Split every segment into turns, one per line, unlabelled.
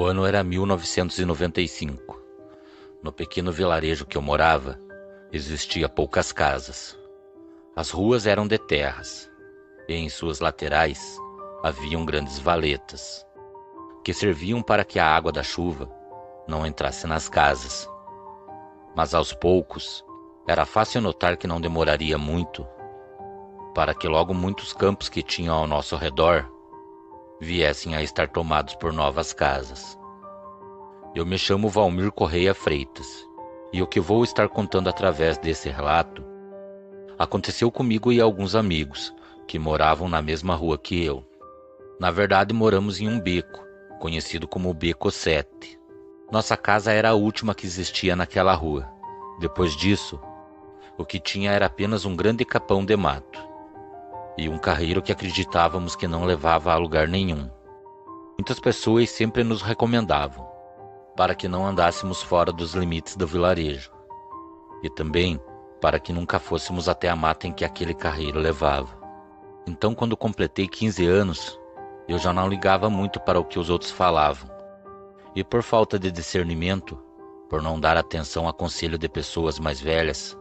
ano era 1995. No pequeno vilarejo que eu morava, existia poucas casas. As ruas eram de terras, e em suas laterais haviam grandes valetas, que serviam para que a água da chuva não entrasse nas casas. Mas aos poucos, era fácil notar que não demoraria muito, para que logo muitos campos que tinham ao nosso redor viessem a estar tomados por novas casas. Eu me chamo Valmir Correia Freitas, e o que vou estar contando através desse relato aconteceu comigo e alguns amigos que moravam na mesma rua que eu. Na verdade, moramos em um beco, conhecido como Beco 7. Nossa casa era a última que existia naquela rua. Depois disso, o que tinha era apenas um grande capão de mato e um carreiro que acreditávamos que não levava a lugar nenhum. Muitas pessoas sempre nos recomendavam para que não andássemos fora dos limites do vilarejo, e também para que nunca fôssemos até a mata em que aquele carreiro levava. Então, quando completei 15 anos, eu já não ligava muito para o que os outros falavam, e por falta de discernimento, por não dar atenção a conselho de pessoas mais velhas,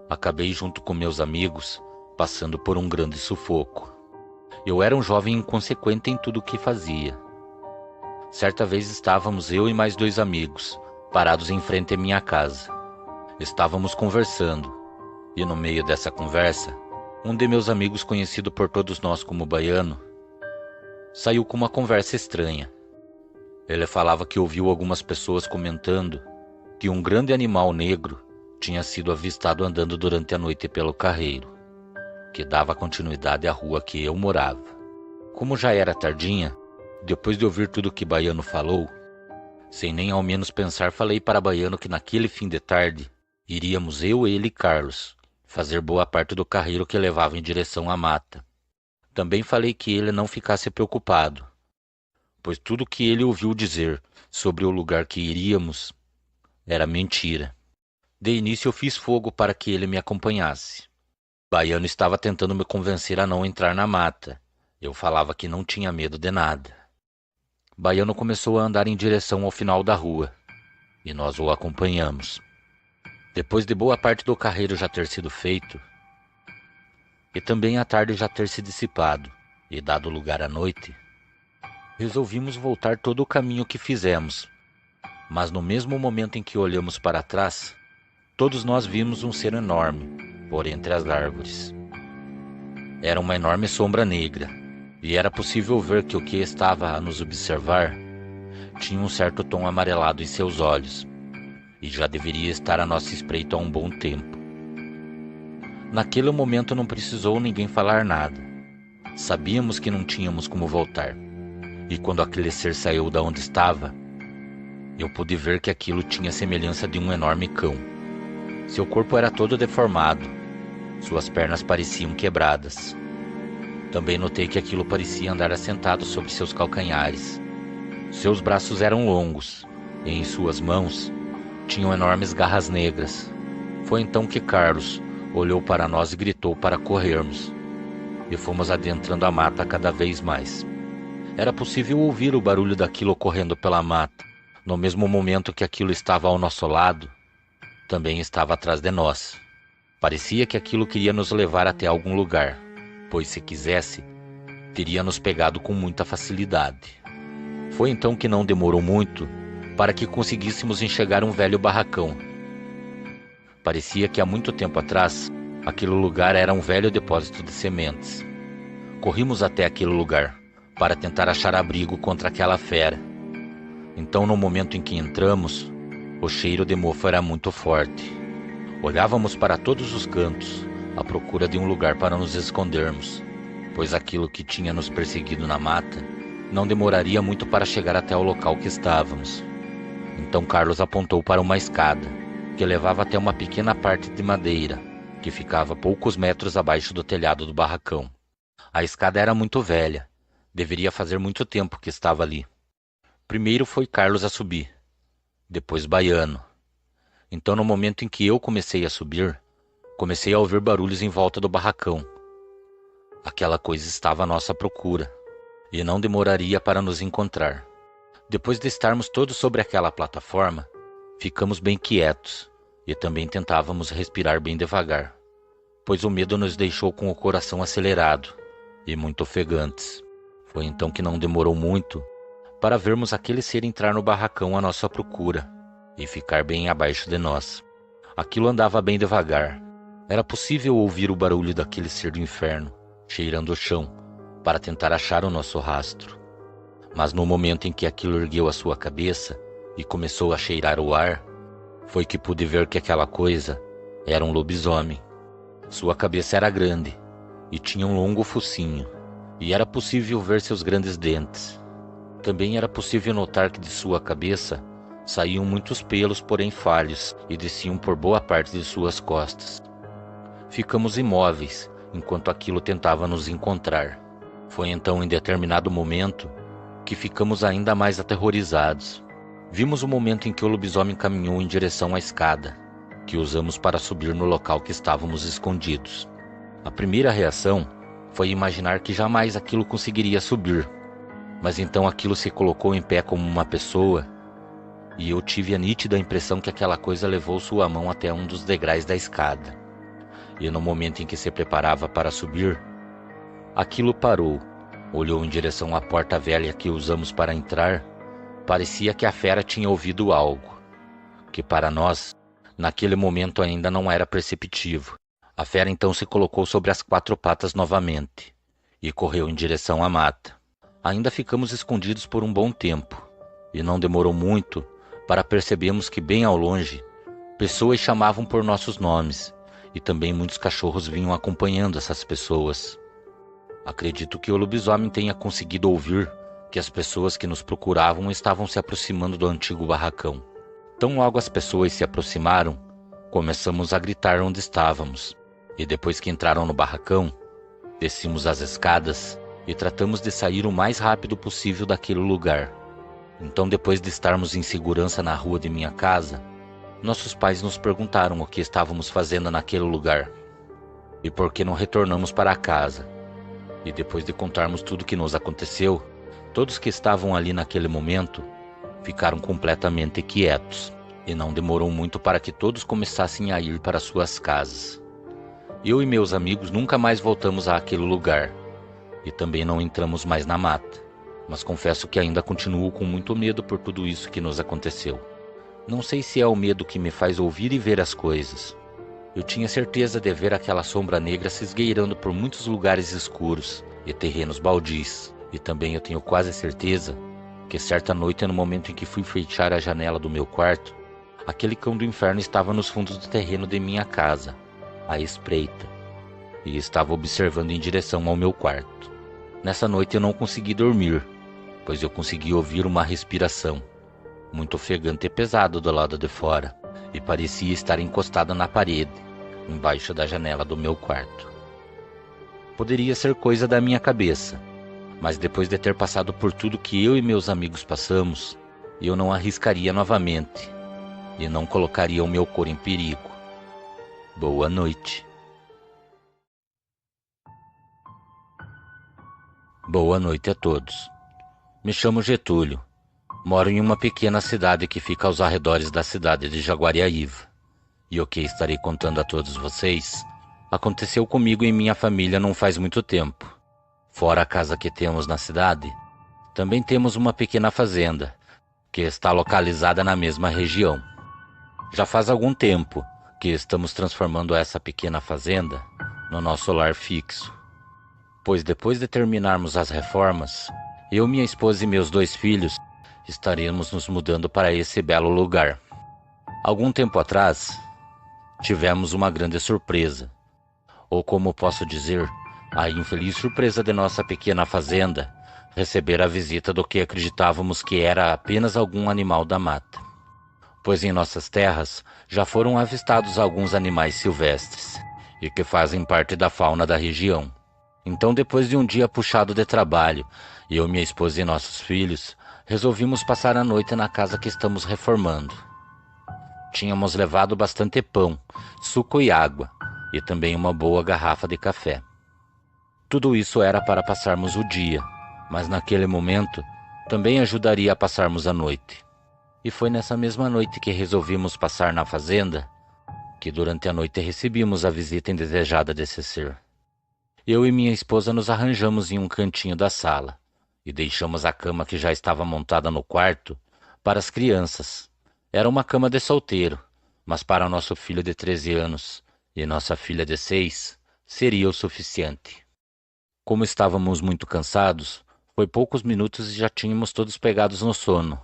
acabei junto com meus amigos passando por um grande sufoco. Eu era um jovem inconsequente em tudo o que fazia. Certa vez estávamos eu e mais 2 amigos, parados em frente à minha casa. Estávamos conversando, e no meio dessa conversa, um de meus amigos, conhecido por todos nós como Baiano, saiu com uma conversa estranha. Ele falava que ouviu algumas pessoas comentando que um grande animal negro tinha sido avistado andando durante a noite pelo carreiro, que dava continuidade à rua que eu morava. Como já era tardinha, depois de ouvir tudo que Baiano falou, sem nem ao menos pensar, falei para Baiano que naquele fim de tarde iríamos eu, ele e Carlos fazer boa parte do carreiro que levava em direção à mata. Também falei que ele não ficasse preocupado, pois tudo que ele ouviu dizer sobre o lugar que iríamos era mentira. De início eu fiz fogo para que ele me acompanhasse. Baiano estava tentando me convencer a não entrar na mata. Eu falava que não tinha medo de nada. Baiano começou a andar em direção ao final da rua, e nós o acompanhamos. Depois de boa parte do carreiro já ter sido feito, e também a tarde já ter se dissipado, e dado lugar à noite, resolvimos voltar todo o caminho que fizemos. Mas no mesmo momento em que olhamos para trás, todos nós vimos um ser enorme por entre as árvores. Era uma enorme sombra negra, e era possível ver que o que estava a nos observar tinha um certo tom amarelado em seus olhos, e já deveria estar à nossa espreita há um bom tempo. Naquele momento não precisou ninguém falar nada. Sabíamos que não tínhamos como voltar, e quando aquele ser saiu da onde estava, eu pude ver que aquilo tinha semelhança de um enorme cão. Seu corpo era todo deformado, suas pernas pareciam quebradas. Também notei que aquilo parecia andar assentado sobre seus calcanhares. Seus braços eram longos, e em suas mãos tinham enormes garras negras. Foi então que Carlos olhou para nós e gritou para corrermos, e fomos adentrando a mata cada vez mais. Era possível ouvir o barulho daquilo correndo pela mata. No mesmo momento que aquilo estava ao nosso lado, também estava atrás de nós. Parecia que aquilo queria nos levar até algum lugar, pois se quisesse, teria nos pegado com muita facilidade. Foi então que não demorou muito para que conseguíssemos enxergar um velho barracão. Parecia que há muito tempo atrás, aquele lugar era um velho depósito de sementes. Corrimos até aquele lugar para tentar achar abrigo contra aquela fera. Então, no momento em que entramos, o cheiro de mofo era muito forte. Olhávamos para todos os cantos, à procura de um lugar para nos escondermos, pois aquilo que tinha nos perseguido na mata não demoraria muito para chegar até o local que estávamos. Então Carlos apontou para uma escada, que levava até uma pequena parte de madeira, que ficava poucos metros abaixo do telhado do barracão. A escada era muito velha, deveria fazer muito tempo que estava ali. Primeiro foi Carlos a subir, depois Baiano. Então, no momento em que eu comecei a subir, comecei a ouvir barulhos em volta do barracão. Aquela coisa estava à nossa procura, e não demoraria para nos encontrar. Depois de estarmos todos sobre aquela plataforma, ficamos bem quietos e também tentávamos respirar bem devagar, pois o medo nos deixou com o coração acelerado e muito ofegantes. Foi então que não demorou muito para vermos aquele ser entrar no barracão à nossa procura e ficar bem abaixo de nós. Aquilo andava bem devagar. Era possível ouvir o barulho daquele ser do inferno, cheirando o chão, para tentar achar o nosso rastro. Mas no momento em que aquilo ergueu a sua cabeça e começou a cheirar o ar, foi que pude ver que aquela coisa era um lobisomem. Sua cabeça era grande e tinha um longo focinho, e era possível ver seus grandes dentes. Também era possível notar que de sua cabeça saíam muitos pelos, porém falhos, e desciam por boa parte de suas costas. Ficamos imóveis enquanto aquilo tentava nos encontrar. Foi então, em determinado momento, que ficamos ainda mais aterrorizados. Vimos o momento em que o lobisomem caminhou em direção à escada, que usamos para subir no local que estávamos escondidos. A primeira reação foi imaginar que jamais aquilo conseguiria subir, mas então aquilo se colocou em pé como uma pessoa, e eu tive a nítida impressão que aquela coisa levou sua mão até um dos degraus da escada. E no momento em que se preparava para subir, aquilo parou, olhou em direção à porta velha que usamos para entrar. Parecia que a fera tinha ouvido algo, que para nós, naquele momento ainda não era perceptível. A fera então se colocou sobre as 4 patas novamente, e correu em direção à mata. Ainda ficamos escondidos por um bom tempo, e não demorou muito para percebermos que bem ao longe, pessoas chamavam por nossos nomes, e também muitos cachorros vinham acompanhando essas pessoas. Acredito que o lobisomem tenha conseguido ouvir que as pessoas que nos procuravam estavam se aproximando do antigo barracão. Tão logo as pessoas se aproximaram, começamos a gritar onde estávamos, e depois que entraram no barracão, descemos as escadas e tratamos de sair o mais rápido possível daquele lugar. Então, depois de estarmos em segurança na rua de minha casa, nossos pais nos perguntaram o que estávamos fazendo naquele lugar e por que não retornamos para casa. E depois de contarmos tudo o que nos aconteceu, todos que estavam ali naquele momento ficaram completamente quietos, e não demorou muito para que todos começassem a ir para suas casas. Eu e meus amigos nunca mais voltamos àquele lugar, e também não entramos mais na mata, mas confesso que ainda continuo com muito medo por tudo isso que nos aconteceu. Não sei se é o medo que me faz ouvir e ver as coisas. Eu tinha certeza de ver aquela sombra negra se esgueirando por muitos lugares escuros e terrenos baldios. E também eu tenho quase certeza que certa noite, no momento em que fui fechar a janela do meu quarto, aquele cão do inferno estava nos fundos do terreno de minha casa, à espreita, e estava observando em direção ao meu quarto. Nessa noite eu não consegui dormir, pois eu consegui ouvir uma respiração, muito ofegante e pesada do lado de fora, e parecia estar encostada na parede, embaixo da janela do meu quarto. Poderia ser coisa da minha cabeça, mas depois de ter passado por tudo que eu e meus amigos passamos, eu não arriscaria novamente, e não colocaria o meu corpo em perigo. Boa noite. Boa noite a todos. Me chamo Getúlio. Moro em uma pequena cidade que fica aos arredores da cidade de Jaguariaíva. E o que estarei contando a todos vocês aconteceu comigo e minha família não faz muito tempo. Fora a casa que temos na cidade, também temos uma pequena fazenda, que está localizada na mesma região. Já faz algum tempo que estamos transformando essa pequena fazenda no nosso lar fixo, pois depois de terminarmos as reformas, eu, minha esposa e meus 2 filhos estaremos nos mudando para esse belo lugar. Algum tempo atrás, tivemos uma grande surpresa, ou como posso dizer, a infeliz surpresa de nossa pequena fazenda receber a visita do que acreditávamos que era apenas algum animal da mata, pois em nossas terras já foram avistados alguns animais silvestres e que fazem parte da fauna da região. Então, depois de um dia puxado de trabalho, eu, minha esposa e nossos filhos resolvimos passar a noite na casa que estamos reformando. Tínhamos levado bastante pão, suco e água, e também uma boa garrafa de café. Tudo isso era para passarmos o dia, mas naquele momento também ajudaria a passarmos a noite. E foi nessa mesma noite que resolvimos passar na fazenda, que durante a noite recebemos a visita indesejada desse ser. Eu e minha esposa nos arranjamos em um cantinho da sala e deixamos a cama que já estava montada no quarto para as crianças. Era uma cama de solteiro, mas para nosso filho de 13 anos e nossa filha de 6, seria o suficiente. Como estávamos muito cansados, foi poucos minutos e já tínhamos todos pegados no sono.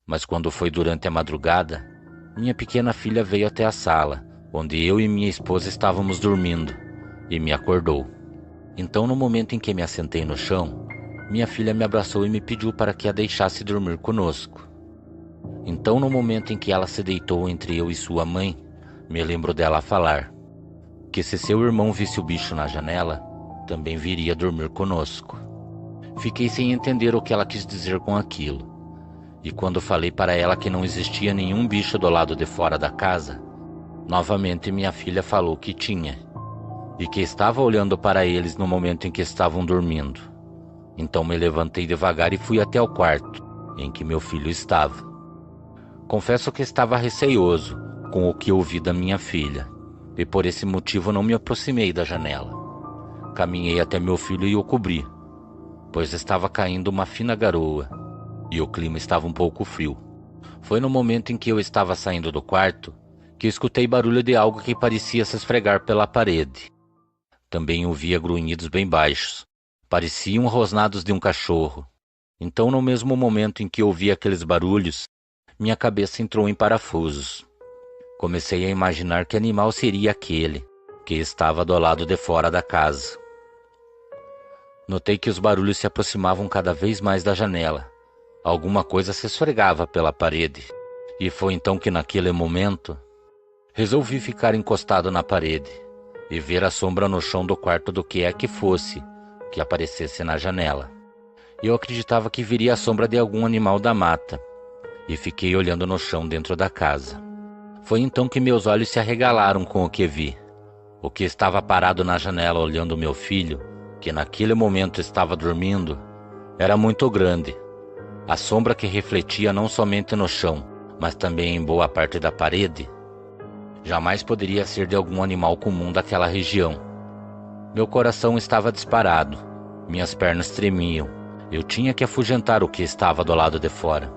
Mas quando foi durante a madrugada, minha pequena filha veio até a sala, onde eu e minha esposa estávamos dormindo, e me acordou. Então, no momento em que me assentei no chão, minha filha me abraçou e me pediu para que a deixasse dormir conosco. Então, no momento em que ela se deitou entre eu e sua mãe, me lembro dela falar que se seu irmão visse o bicho na janela, também viria dormir conosco. Fiquei sem entender o que ela quis dizer com aquilo. E quando falei para ela que não existia nenhum bicho do lado de fora da casa, novamente minha filha falou que tinha, e que estava olhando para eles no momento em que estavam dormindo. Então me levantei devagar e fui até o quarto em que meu filho estava. Confesso que estava receioso com o que ouvi da minha filha, e por esse motivo não me aproximei da janela. Caminhei até meu filho e o cobri, pois estava caindo uma fina garoa, e o clima estava um pouco frio. Foi no momento em que eu estava saindo do quarto que escutei barulho de algo que parecia se esfregar pela parede. Também ouvia grunhidos bem baixos, pareciam rosnados de um cachorro. Então, no mesmo momento em que ouvi aqueles barulhos, minha cabeça entrou em parafusos. Comecei a imaginar que animal seria aquele que estava do lado de fora da casa. Notei que os barulhos se aproximavam cada vez mais da janela. Alguma coisa se esfregava pela parede, e foi então que naquele momento resolvi ficar encostado na parede e ver a sombra no chão do quarto do que é que fosse que aparecesse na janela. Eu acreditava que viria a sombra de algum animal da mata, e fiquei olhando no chão dentro da casa. Foi então que meus olhos se arregalaram com o que vi. O que estava parado na janela olhando meu filho, que naquele momento estava dormindo, era muito grande. A sombra que refletia não somente no chão, mas também em boa parte da parede, jamais poderia ser de algum animal comum daquela região. Meu coração estava disparado, minhas pernas tremiam. Eu tinha que afugentar o que estava do lado de fora.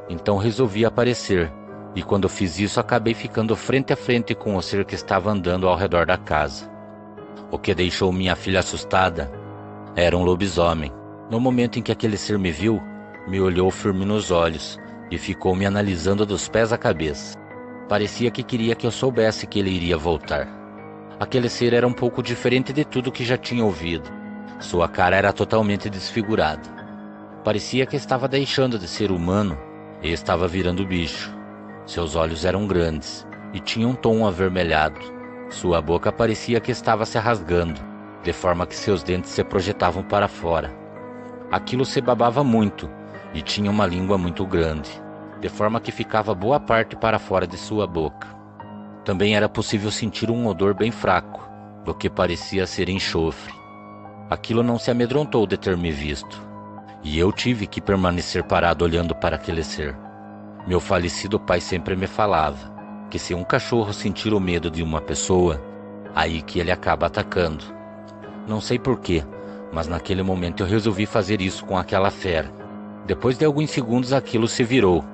Então resolvi aparecer, e quando fiz isso acabei ficando frente a frente com o ser que estava andando ao redor da casa. O que deixou minha filha assustada era um lobisomem. No momento em que aquele ser me viu, me olhou firme nos olhos e ficou me analisando dos pés à cabeça. Parecia que queria que eu soubesse que ele iria voltar. Aquele ser era um pouco diferente de tudo que já tinha ouvido. Sua cara era totalmente desfigurada. Parecia que estava deixando de ser humano e estava virando bicho. Seus olhos eram grandes e tinham um tom avermelhado. Sua boca parecia que estava se rasgando, de forma que seus dentes se projetavam para fora. Aquilo se babava muito e tinha uma língua muito grande, de forma que ficava boa parte para fora de sua boca. Também era possível sentir um odor bem fraco, do que parecia ser enxofre. Aquilo não se amedrontou de ter me visto, e eu tive que permanecer parado olhando para aquele ser. Meu falecido pai sempre me falava que se um cachorro sentir o medo de uma pessoa, aí que ele acaba atacando. Não sei porquê, mas naquele momento eu resolvi fazer isso com aquela fera. Depois de alguns segundos aquilo se virou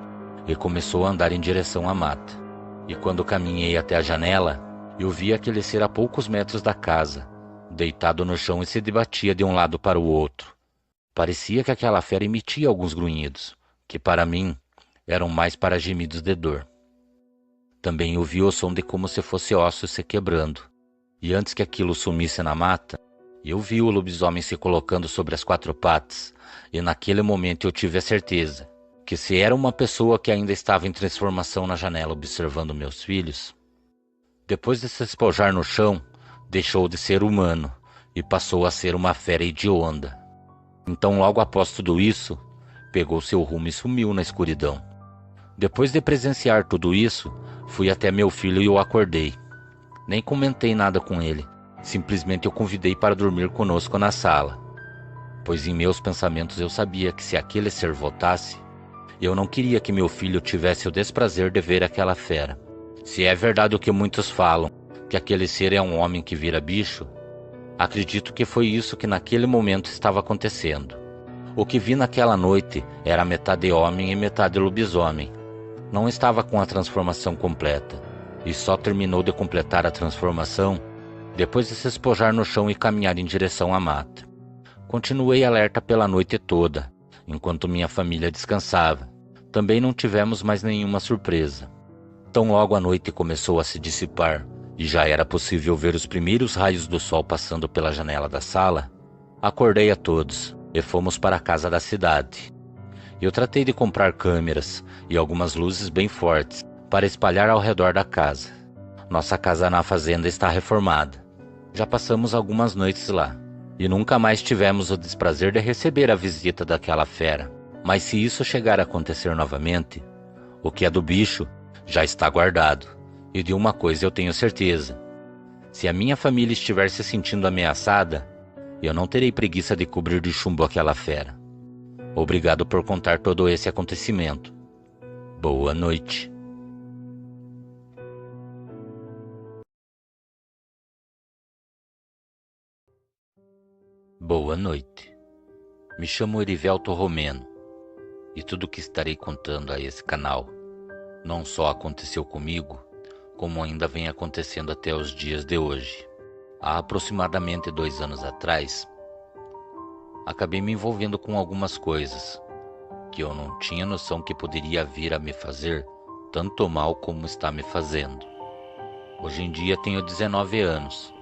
e começou a andar em direção à mata. E quando caminhei até a janela, eu vi aquele ser a poucos metros da casa, deitado no chão e se debatia de um lado para o outro. Parecia que aquela fera emitia alguns grunhidos, que para mim eram mais para gemidos de dor. Também ouvi o som de como se fosse ossos se quebrando. E antes que aquilo sumisse na mata, eu vi o lobisomem se colocando sobre as 4 patas, e naquele momento eu tive a certeza que se era uma pessoa que ainda estava em transformação na janela observando meus filhos, depois de se espojar no chão, deixou de ser humano e passou a ser uma fera hedionda. Então, logo após tudo isso, pegou seu rumo e sumiu na escuridão. Depois de presenciar tudo isso, fui até meu filho e o acordei. Nem comentei nada com ele, simplesmente o convidei para dormir conosco na sala. pois em meus pensamentos eu sabia que se aquele ser voltasse, eu não queria que meu filho tivesse o desprazer de ver aquela fera. Se é verdade o que muitos falam, que aquele ser é um homem que vira bicho, acredito que foi isso que naquele momento estava acontecendo. O que vi naquela noite era metade homem e metade lobisomem. Não estava com a transformação completa, e só terminou de completar a transformação depois de se espojar no chão e caminhar em direção à mata. Continuei alerta pela noite toda, enquanto minha família descansava. Também não tivemos mais nenhuma surpresa. Tão logo a noite começou a se dissipar, e já era possível ver os primeiros raios do sol passando pela janela da sala, acordei a todos e fomos para a casa da cidade. Eu tratei de comprar câmeras e algumas luzes bem fortes para espalhar ao redor da casa. Nossa casa na fazenda está reformada. Já passamos algumas noites lá, e nunca mais tivemos o desprazer de receber a visita daquela fera. Mas se isso chegar a acontecer novamente, o que é do bicho já está guardado. E de uma coisa eu tenho certeza: se a minha família estiver se sentindo ameaçada, eu não terei preguiça de cobrir de chumbo aquela fera. Obrigado por contar todo esse acontecimento. Boa noite. Boa noite. Me chamo Erivelto Romeno, e tudo o que estarei contando a esse canal não só aconteceu comigo, como ainda vem acontecendo até os dias de hoje. Há aproximadamente 2 anos atrás, acabei me envolvendo com algumas coisas que eu não tinha noção que poderia vir a me fazer tanto mal como está me fazendo. Hoje em dia tenho 19 anos,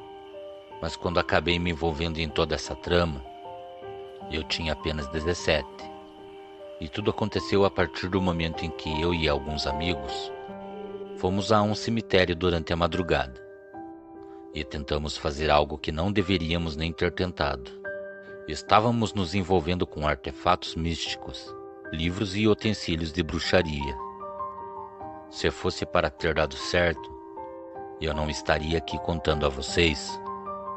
mas quando acabei me envolvendo em toda essa trama, eu tinha apenas 17. E tudo aconteceu a partir do momento em que eu e alguns amigos fomos a um cemitério durante a madrugada e tentamos fazer algo que não deveríamos nem ter tentado. Estávamos nos envolvendo com artefatos místicos, livros e utensílios de bruxaria. Se fosse para ter dado certo, eu não estaria aqui contando a vocês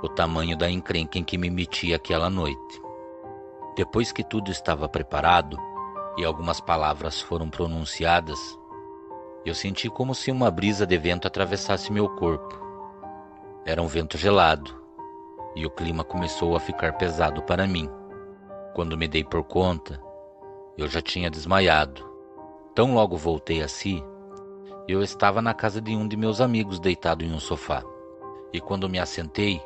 o tamanho da encrenca em que me meti aquela noite. Depois que tudo estava preparado e algumas palavras foram pronunciadas, eu senti como se uma brisa de vento atravessasse meu corpo. Era um vento gelado, e o clima começou a ficar pesado para mim. Quando me dei por conta, eu já tinha desmaiado. Tão logo voltei a si, eu estava na casa de um de meus amigos deitado em um sofá. E quando me assentei,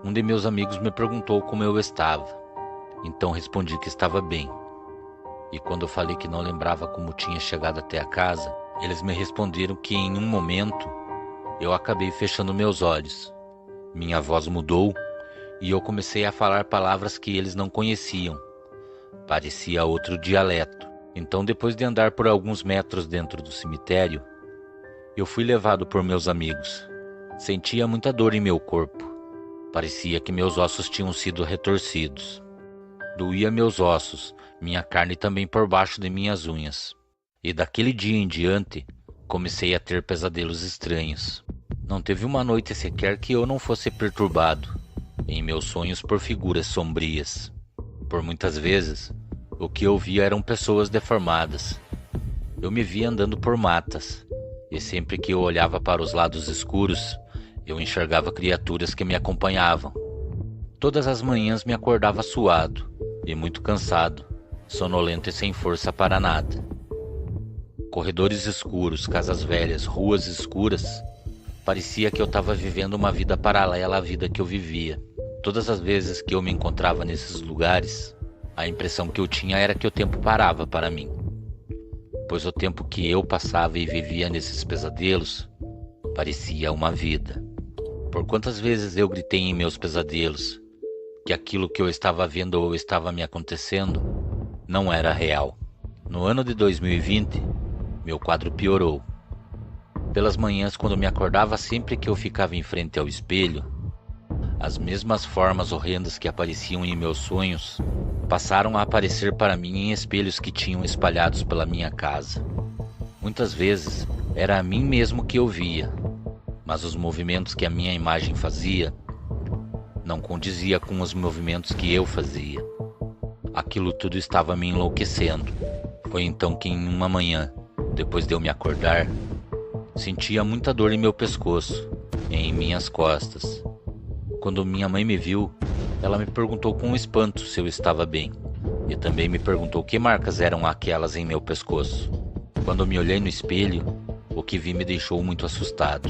um de meus amigos me perguntou como eu estava. Então respondi que estava bem. E quando eu falei que não lembrava como tinha chegado até a casa, eles me responderam que em um momento eu acabei fechando meus olhos. Minha voz mudou e eu comecei a falar palavras que eles não conheciam. Parecia outro dialeto. Então, depois de andar por alguns metros dentro do cemitério, eu fui levado por meus amigos. Sentia muita dor em meu corpo. Parecia que meus ossos tinham sido retorcidos. Doía meus ossos, minha carne também por baixo de minhas unhas. E daquele dia em diante, comecei a ter pesadelos estranhos. Não teve uma noite sequer que eu não fosse perturbado em meus sonhos por figuras sombrias. Por muitas vezes, o que eu via eram pessoas deformadas. Eu me via andando por matas, e sempre que eu olhava para os lados escuros, eu enxergava criaturas que me acompanhavam. Todas as manhãs me acordava suado e muito cansado, sonolento e sem força para nada. Corredores escuros, casas velhas, ruas escuras. Parecia que eu estava vivendo uma vida paralela à vida que eu vivia. Todas as vezes que eu me encontrava nesses lugares, a impressão que eu tinha era que o tempo parava para mim. Pois o tempo que eu passava e vivia nesses pesadelos parecia uma vida. Por quantas vezes eu gritei em meus pesadelos que aquilo que eu estava vendo ou estava me acontecendo não era real. No ano de 2020, meu quadro piorou. Pelas manhãs, quando me acordava, sempre que eu ficava em frente ao espelho, as mesmas formas horrendas que apareciam em meus sonhos passaram a aparecer para mim em espelhos que tinham espalhados pela minha casa. Muitas vezes era a mim mesmo que eu via, mas os movimentos que a minha imagem fazia não condizia com os movimentos que eu fazia. Aquilo tudo estava me enlouquecendo. Foi então que em uma manhã, depois de eu me acordar, sentia muita dor em meu pescoço e em minhas costas. Quando minha mãe me viu, ela me perguntou com espanto se eu estava bem, e também me perguntou que marcas eram aquelas em meu pescoço. Quando me olhei no espelho, o que vi me deixou muito assustado.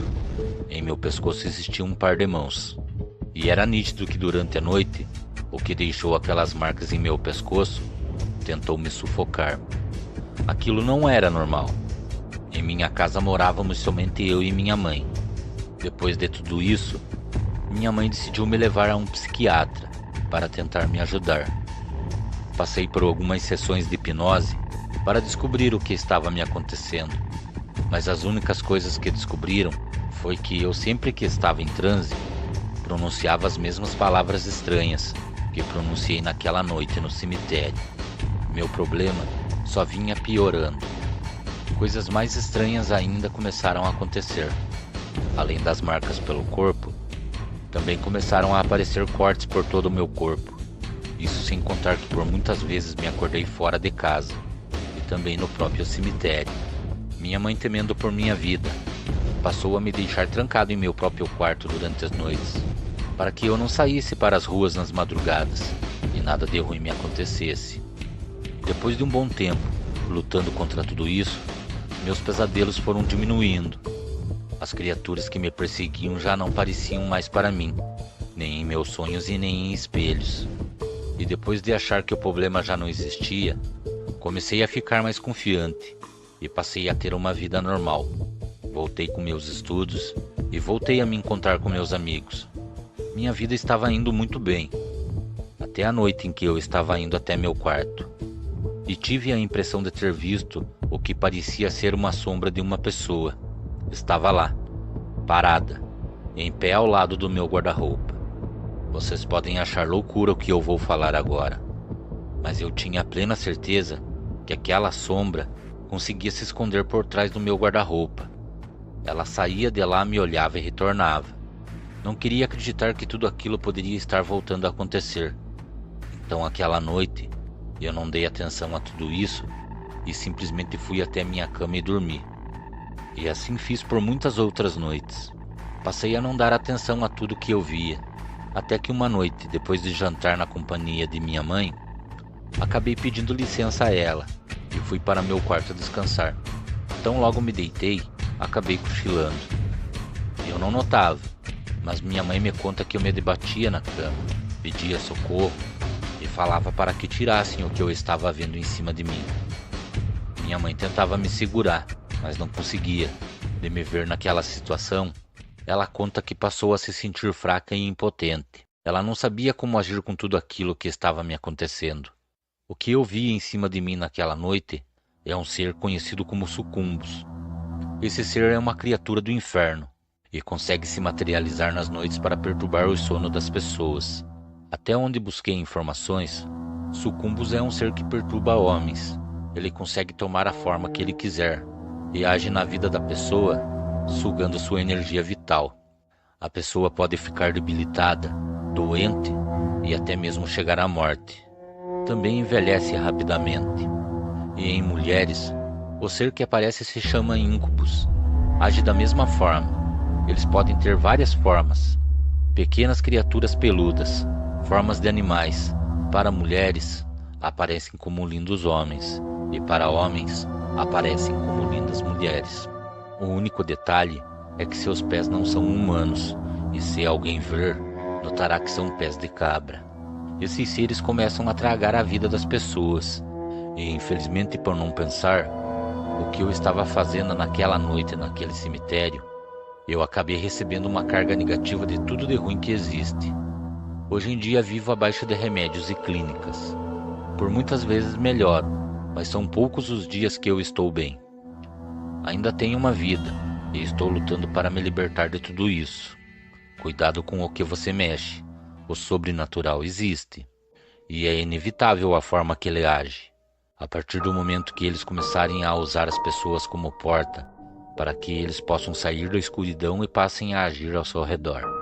Em meu pescoço existia um par de mãos, e era nítido que durante a noite, o que deixou aquelas marcas em meu pescoço tentou me sufocar. Aquilo não era normal. Em minha casa morávamos somente eu e minha mãe. Depois de tudo isso, minha mãe decidiu me levar a um psiquiatra para tentar me ajudar. Passei por algumas sessões de hipnose para descobrir o que estava me acontecendo, mas as únicas coisas que descobriram foi que eu sempre que estava em transe, pronunciava as mesmas palavras estranhas que pronunciei naquela noite no cemitério. Meu problema só vinha piorando. Coisas mais estranhas ainda começaram a acontecer. Além das marcas pelo corpo, também começaram a aparecer cortes por todo o meu corpo. Isso sem contar que por muitas vezes me acordei fora de casa e também no próprio cemitério. Minha mãe, temendo por minha vida, passou a me deixar trancado em meu próprio quarto durante as noites, para que eu não saísse para as ruas nas madrugadas e nada de ruim me acontecesse. Depois de um bom tempo lutando contra tudo isso, meus pesadelos foram diminuindo. As criaturas que me perseguiam já não pareciam mais para mim, nem em meus sonhos e nem em espelhos. E depois de achar que o problema já não existia, comecei a ficar mais confiante e passei a ter uma vida normal. Voltei com meus estudos e voltei a me encontrar com meus amigos. Minha vida estava indo muito bem, até a noite em que eu estava indo até meu quarto, e tive a impressão de ter visto o que parecia ser uma sombra de uma pessoa. Estava lá, parada, em pé ao lado do meu guarda-roupa. Vocês podem achar loucura o que eu vou falar agora, mas eu tinha plena certeza que aquela sombra conseguia se esconder por trás do meu guarda-roupa. Ela saía de lá, me olhava e retornava. Não queria acreditar que tudo aquilo poderia estar voltando a acontecer. Então aquela noite, eu não dei atenção a tudo isso e simplesmente fui até minha cama e dormi. E assim fiz por muitas outras noites. Passei a não dar atenção a tudo que eu via, até que uma noite, depois de jantar na companhia de minha mãe, acabei pedindo licença a ela e fui para meu quarto descansar. Tão logo me deitei, acabei cochilando. Eu não notava, mas minha mãe me conta que eu me debatia na cama, pedia socorro e falava para que tirassem o que eu estava vendo em cima de mim. Minha mãe tentava me segurar, mas não conseguia. De me ver naquela situação, ela conta que passou a se sentir fraca e impotente. Ela não sabia como agir com tudo aquilo que estava me acontecendo. O que eu vi em cima de mim naquela noite é um ser conhecido como sucumbos. Esse ser é uma criatura do inferno e consegue se materializar nas noites para perturbar o sono das pessoas. Até onde busquei informações, sucumbos é um ser que perturba homens. Ele consegue tomar a forma que ele quiser e age na vida da pessoa, sugando sua energia vital. A pessoa pode ficar debilitada, doente e até mesmo chegar à morte. Também envelhece rapidamente. E em mulheres, o ser que aparece se chama íncubus. Age da mesma forma. Eles podem ter várias formas. Pequenas criaturas peludas, formas de animais. Para mulheres, aparecem como lindos homens. E para homens, aparecem como lindas mulheres. O único detalhe é que seus pés não são humanos. E se alguém ver, notará que são pés de cabra. Esses seres começam a tragar a vida das pessoas. E infelizmente, por não pensar o que eu estava fazendo naquela noite naquele cemitério, eu acabei recebendo uma carga negativa de tudo de ruim que existe. Hoje em dia vivo abaixo de remédios e clínicas. Por muitas vezes melhoro, mas são poucos os dias que eu estou bem. Ainda tenho uma vida e estou lutando para me libertar de tudo isso. Cuidado com o que você mexe. O sobrenatural existe e é inevitável a forma que ele age. A partir do momento que eles começarem a usar as pessoas como porta para que eles possam sair da escuridão e passem a agir ao seu redor.